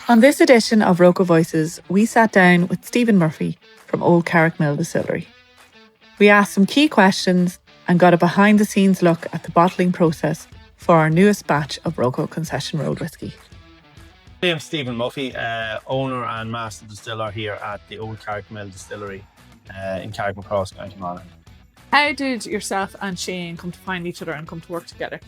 On this edition of ROCO Voices, we sat down with Stephen Murphy from Old Carrickmill Distillery. We asked some key questions and got a behind-the-scenes look at the bottling process for our newest batch of ROCO Concession Road Whiskey. I'm Stephen Murphy, owner and master distiller here at the Old Carrickmill Distillery in Carrickmacross, County Monaghan. How did yourself and Shane come to find each other and come to work together?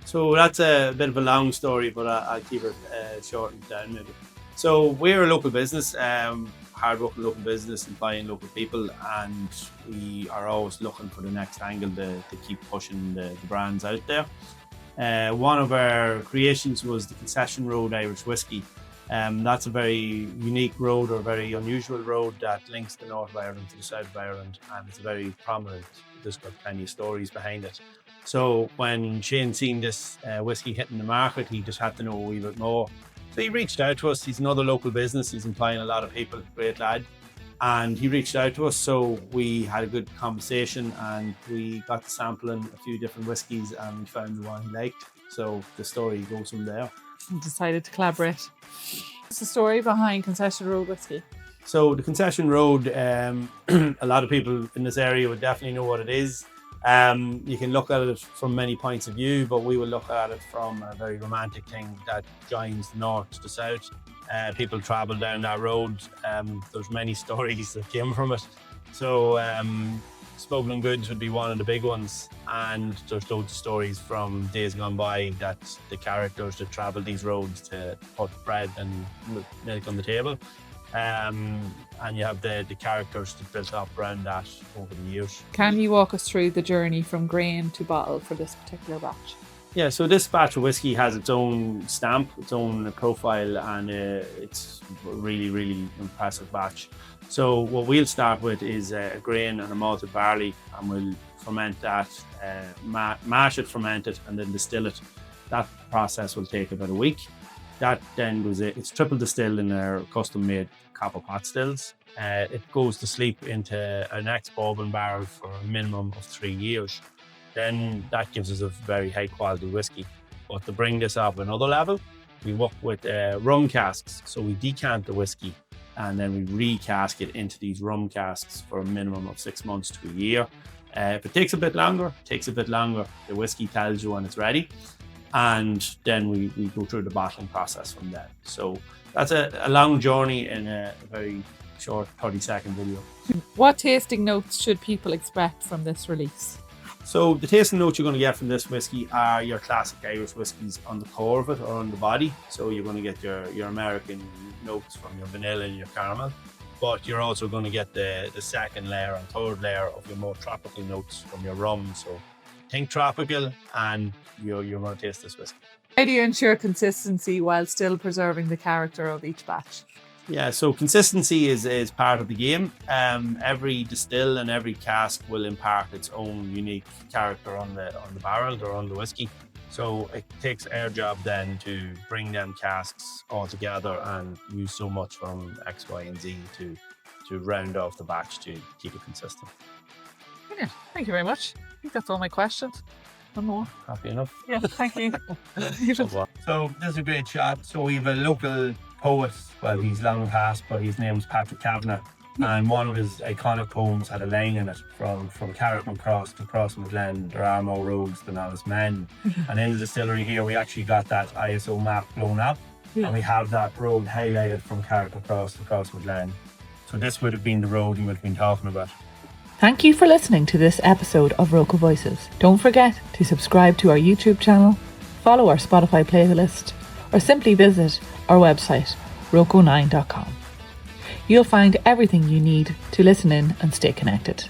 So that's a bit of a long story, but I'll keep it short and down maybe. So we're a local business, hard-working local business, employing local people, and we are always looking for the next angle to keep pushing the brands out there. One of our creations was the Concession Road Irish Whiskey. That's a very unique road, or a very unusual road that links the north of Ireland to the south of Ireland, and it's very prominent. There's got plenty of stories behind it. So when Shane seen this whiskey hitting the market, he just had to know a wee bit more. So he reached out to us. He's another local business. He's employing a lot of people, great lad. And he reached out to us, so we had a good conversation and we got to sampling a few different whiskies and we found the one he liked. So the story goes from there. And decided to collaborate. What's the story behind Concession Road Whiskey? So the Concession Road, a lot of people in this area would definitely know what it is. You can look at it from many points of view, but we will look at it from a very romantic thing that joins the north to the south. People travel down that road. There's many stories that came from it. So smuggling goods would be one of the big ones, and there's loads of stories from days gone by that the characters that travel these roads to put bread and milk on the table. And you have the characters that built up around that over the years. Can you walk us through the journey from grain to bottle for this particular batch? Yeah, so this batch of whiskey has its own stamp, its own profile, and it's a really, really impressive batch. So what we'll start with is a grain and a malted barley, and we'll ferment that, mash it, ferment it, and then distill it. That process will take about a week. That then it's triple distilled in our custom-made copper pot stills. It goes to sleep into an ex-bourbon barrel for a minimum of 3 years. Then that gives us a very high-quality whiskey. But to bring this up another level, we work with rum casks. So we decant the whiskey and then we recask it into these rum casks for a minimum of 6 months to a year. If it takes a bit longer, the whiskey tells you when it's ready. And then we go through the bottling process from there. So that's a long journey in a very short 30-second video. What tasting notes should people expect from this release? So the tasting notes you're going to get from this whiskey are your classic Irish whiskies on the core of it or on the body. So you're going to get your American notes from your vanilla and your caramel. But you're also going to get the second layer and third layer of your more tropical notes from your rum. So think tropical, and you're going to taste this whiskey. How do you ensure consistency while still preserving the character of each batch? Yeah, so consistency is part of the game. Every distill and every cask will impart its own unique character on the barrel or on the whiskey. So it takes our job then to bring them casks all together and use so much from X, Y, and Z to round off the batch to keep it consistent. Brilliant. Thank you very much. I think that's all my questions. One more. Happy enough? Yeah, thank you. So this is a great shot. So we have a local poet, well, he's long past, but his name's Patrick Kavanagh, and one of his iconic poems had a line in it from Carrickmacross to Crossmaglen, there are more roads than honest men. And in the distillery here, we actually got that ISO map blown up, and we have that road highlighted from Carrickmacross to Crossmaglen. So this would have been the road we would have been talking about. Thank you for listening to this episode of ROCO Voices. Don't forget to subscribe to our YouTube channel, follow our Spotify playlist, or simply visit our website, roco9.com. You'll find everything you need to listen in and stay connected.